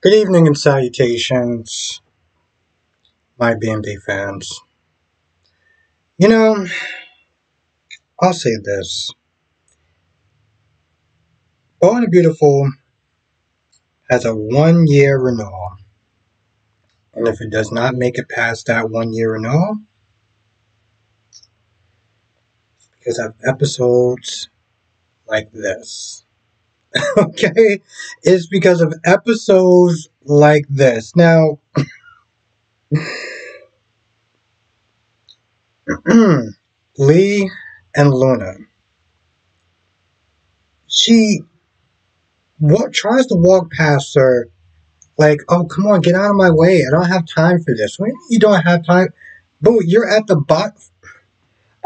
Good evening and salutations, my BNB fans. You know, I'll say this. Bold and Beautiful has a 1 year renewal. And if it does not make it past that 1 year renewal, it's because of episodes like this. Okay? It's because of episodes like this. Now, Lee and Luna. She tries to walk past her like, oh, come on, get out of my way. I don't have time for this. What do you mean you don't have time? Boo, you're at the bottom.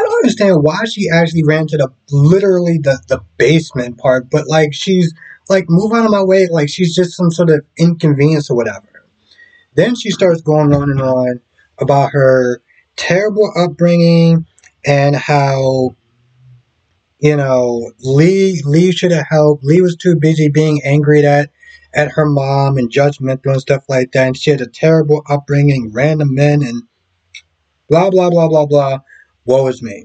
I don't understand why she actually ran to literally the basement part, but like she's like, move out of my way, like she's just some sort of inconvenience or whatever. Then she starts going on and on about her terrible upbringing and how, Lee should have helped. Lee was too busy being angry at her mom and judgmental and stuff like that. And she had a terrible upbringing, random men, and blah blah blah blah blah. Woe is me.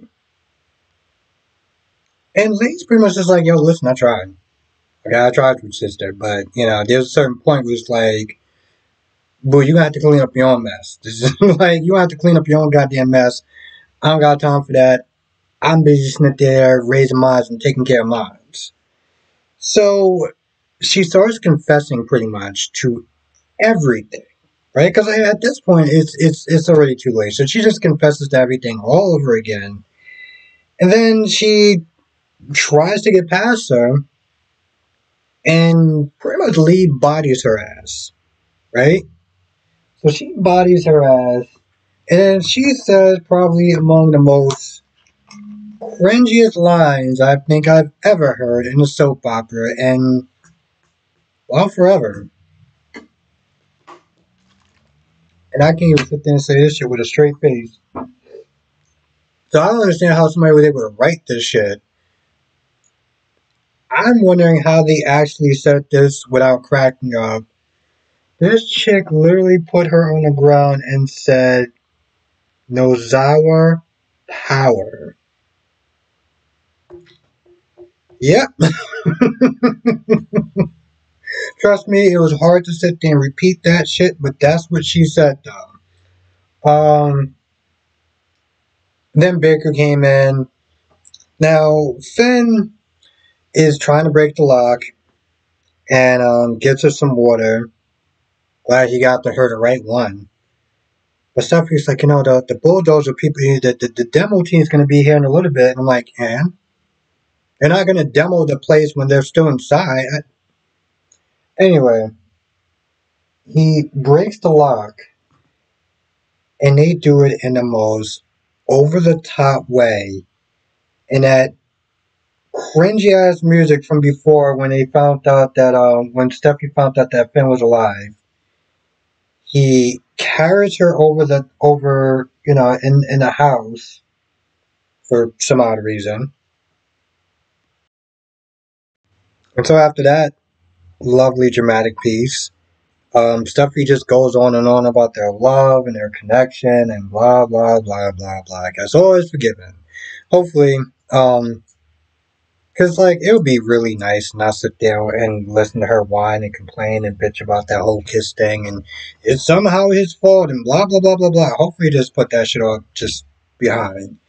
And Lee's pretty much just like, yo, listen, I tried. Okay, I tried with sister, but there's a certain point where it's like, boo, you have to clean up your own mess. This is like you have to clean up your own goddamn mess. I don't got time for that. I'm busy sitting there raising mines and taking care of mines. So she starts confessing pretty much to everything, right? Because at this point, it's already too late. So she just confesses to everything all over again, and then she tries to get past her, and pretty much Lee bodies her ass, right? So she bodies her ass, and she says probably among the most cringiest lines I think I've ever heard in a soap opera, and well, forever. And I can't even sit there and say this shit with a straight face. So I don't understand how somebody was able to write this shit. I'm wondering how they actually said this without cracking up. This chick literally put her on the ground and said, Nozawa Power. Yep. Trust me, it was hard to sit there and repeat that shit, but that's what she said though. Then Baker came in. Now, Finn is trying to break the lock and gives her some water. Glad he got to her the right one. But Stephanie's like, the bulldozer people, the demo team's going to be here in a little bit. And I'm like, and? They're not going to demo the place when they're still inside. Anyway, he breaks the lock, and they do it in the most over-the-top way. And that cringy-ass music from before when they found out that, when Stephanie found out that Finn was alive. He carries her over in the house for some odd reason. And so after that lovely dramatic piece, Stuffy just goes on and on about their love and their connection and blah blah blah blah blah. I guess all is forgiven. Hopefully, because like it would be really nice not sit there and listen to her whine and complain and bitch about that whole kiss thing and it's somehow his fault and blah blah blah blah blah. Hopefully, just put that shit off just behind.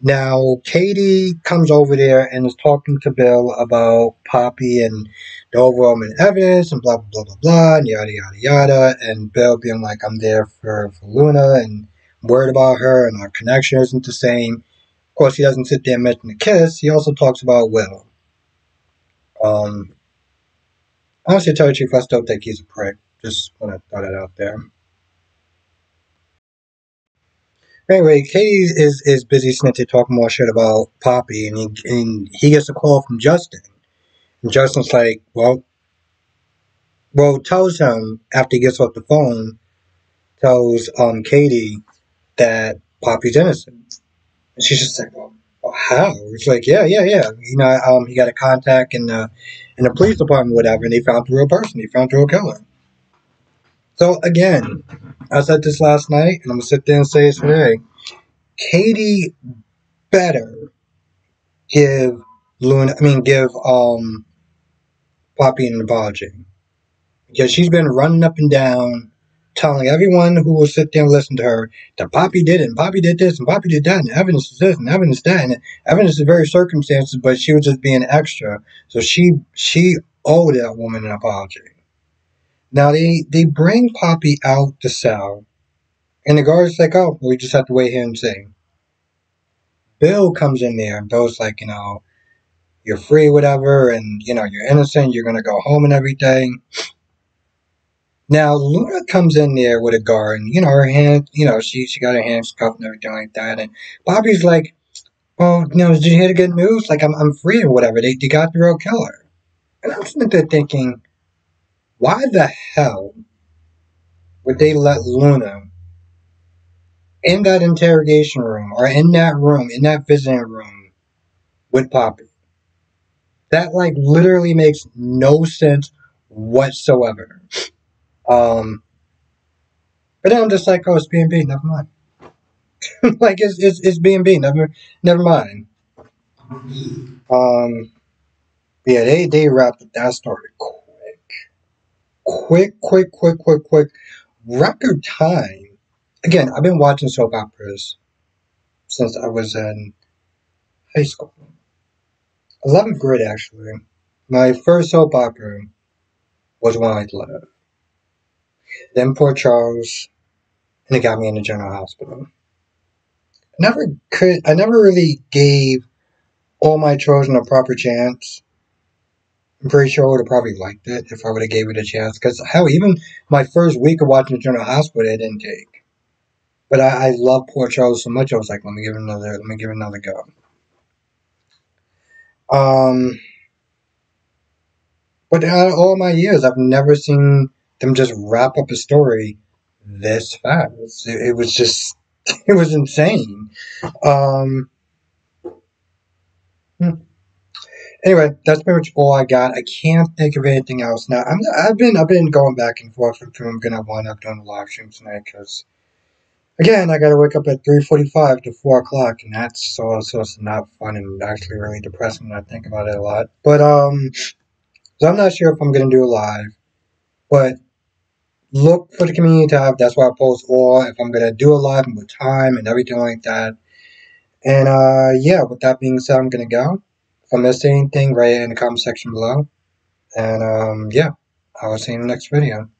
Now, Katie comes over there and is talking to Bill about Poppy and the overwhelming evidence and blah, blah, blah, blah, and yada, yada, yada. And Bill being like, I'm there for Luna and I'm worried about her and our connection isn't the same. Of course, he doesn't sit there and mention the kiss. He also talks about Will. Honestly, to tell you the truth, I still think he's a prick. Just want to throw that out there. Anyway, Katie is busy snitching, talking more shit about Poppy, and he gets a call from Justin. And Justin's like, tells him after he gets off the phone, tells Katie that Poppy's innocent. And she's just like, well, how? It's like, yeah. He got a contact in the police department, whatever, and they found the real person. They found the real killer. So again, I said this last night, and I'm gonna sit there and say it today. Katie better give give Poppy an apology, because she's been running up and down, telling everyone who will sit there and listen to her that Poppy did it, and Poppy did this, and Poppy did that, and evidence is this, and evidence is that, and evidence is very circumstances, but she was just being extra. So she owed that woman an apology. Now they bring Poppy out the cell, and the guard's like, "Oh, we just have to wait here and see." Bill comes in there, and Bill's like, "You're free, whatever, and you're innocent. You're gonna go home and everything." Now Luna comes in there with a guard, and her hand, she got her hands cuffed and everything like that. And Bobby's like, "Well, did you hear the good news? Like, I'm free or whatever. They got the real killer." And I'm sitting there thinking, why the hell would they let Luna in that interrogation room, or in that room, in that visiting room with Poppy? That like literally makes no sense whatsoever. Um, but then I'm just like, oh, it's B&B, never mind. Like it's B&B, never mind. Yeah, they wrapped up that story quick. Record time. Again, I've been watching soap operas since I was in high school. 11th grade, actually. My first soap opera was One Night to Live. Then Port Charles, and it got me into General Hospital. I never really gave All My Children a proper chance. I'm pretty sure I would have probably liked it if I would have gave it a chance. Because hell, even my first week of watching General Hospital, I didn't take. But I love Port Charles so much, I was like, let me give it another go. But out of all my years, I've never seen them just wrap up a story this fast. It was just, it was insane. Um, hmm. Anyway, that's pretty much all I got. I can't think of anything else now. I've been going back and forth if I'm gonna wind up doing a live stream tonight, because again, I gotta wake up at 3:45 to 4 o'clock, and that's so it's not fun and actually really depressing when I think about it a lot. But so I'm not sure if I'm gonna do a live, but look for the community tab. That's why I post all if I'm gonna do a live and with time and everything like that. And yeah, with that being said, I'm gonna go. If I missed anything, write it in the comment section below. And yeah, I will see you in the next video.